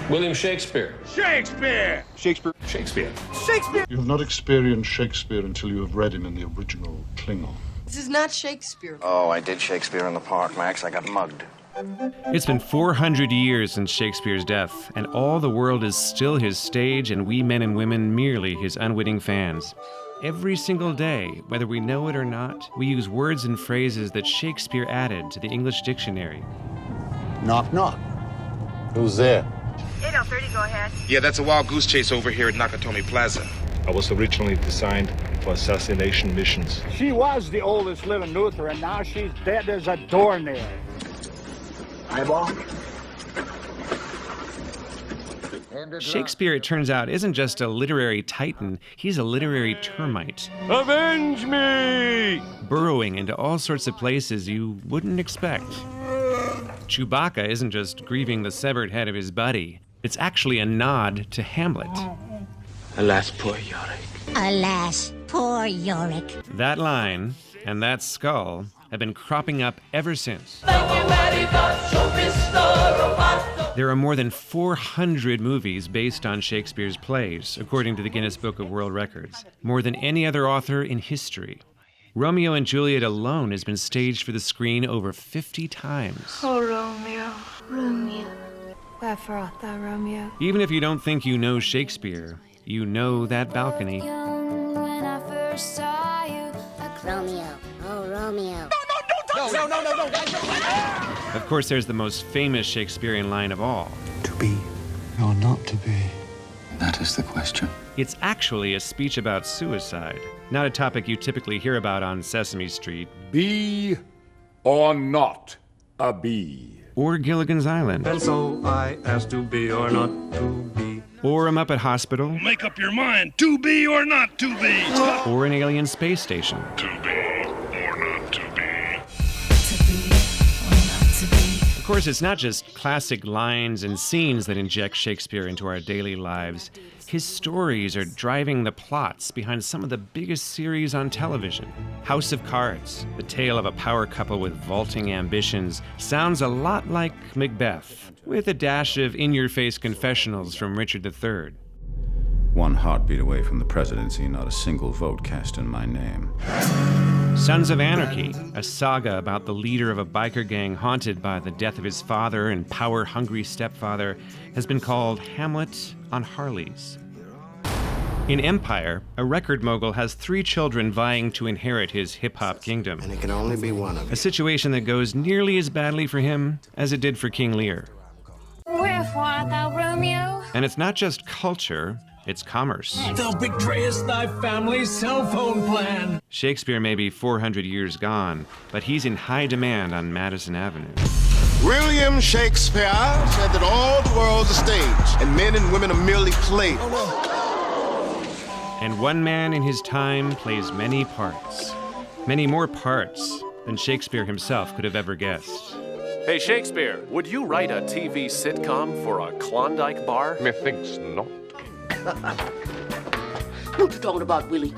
William Shakespeare. Shakespeare! Shakespeare. Shakespeare. Shakespeare! You have not experienced Shakespeare until you have read him in the original Klingon. This is not Shakespeare. Oh, I did Shakespeare in the park, Max. I got mugged. It's been 400 years since Shakespeare's death, and all the world is still his stage, and we men and women merely his unwitting fans. Every single day, whether we know it or not, we use words and phrases that Shakespeare added to the English dictionary. Knock, knock. Who's there? 8030, go ahead. Yeah, that's a wild goose chase over here at Nakatomi Plaza. I was originally designed for assassination missions. She was the oldest living Luther, and now she's dead as a doornail. Eyeball? Shakespeare, it turns out, isn't just a literary titan, he's a literary termite. Avenge me! Burrowing into all sorts of places you wouldn't expect. Chewbacca isn't just grieving the severed head of his buddy. It's actually a nod to Hamlet. Alas, poor Yorick. Alas, poor Yorick. That line and that skull have been cropping up ever since. There are more than 400 movies based on Shakespeare's plays, according to the Guinness Book of World Records, more than any other author in history. Romeo and Juliet alone has been staged for the screen over 50 times. Oh, Romeo. Romeo. Wherefore art thou, Romeo? Even if you don't think you know Shakespeare, you know that balcony. Romeo. Oh, Romeo. No. Of course, there's the most famous Shakespearean line of all. To be or not to be? That is the question. It's actually a speech about suicide, not a topic you typically hear about on Sesame Street. Be or not a bee? Or Gilligan's Island. And so I asked to be or not to be. Or a Muppet Hospital. Make up your mind, to be or not to be. Or an alien space station. To be or not to be. Of course, it's not just classic lines and scenes that inject Shakespeare into our daily lives. His stories are driving the plots behind some of the biggest series on television. House of Cards, the tale of a power couple with vaulting ambitions, sounds a lot like Macbeth, with a dash of in-your-face confessionals from Richard III. One heartbeat away from the presidency, not a single vote cast in my name. Sons of Anarchy, a saga about the leader of a biker gang haunted by the death of his father and power-hungry stepfather, has been called Hamlet on Harleys. In Empire, a record mogul has 3 children vying to inherit his hip-hop kingdom. And it can only be one of A situation that goes nearly as badly for him as it did for King Lear. Wherefore art thou, Romeo? And it's not just culture, it's commerce. Thou betrayest thy family's cell phone plan. Shakespeare may be 400 years gone, but he's in high demand on Madison Avenue. William Shakespeare said that all the world's a stage, and men and women are merely players. And one man in his time plays many parts. Many more parts than Shakespeare himself could have ever guessed. Hey, Shakespeare, would you write a TV sitcom for a Klondike bar? Methinks not. What you talking about, Willie?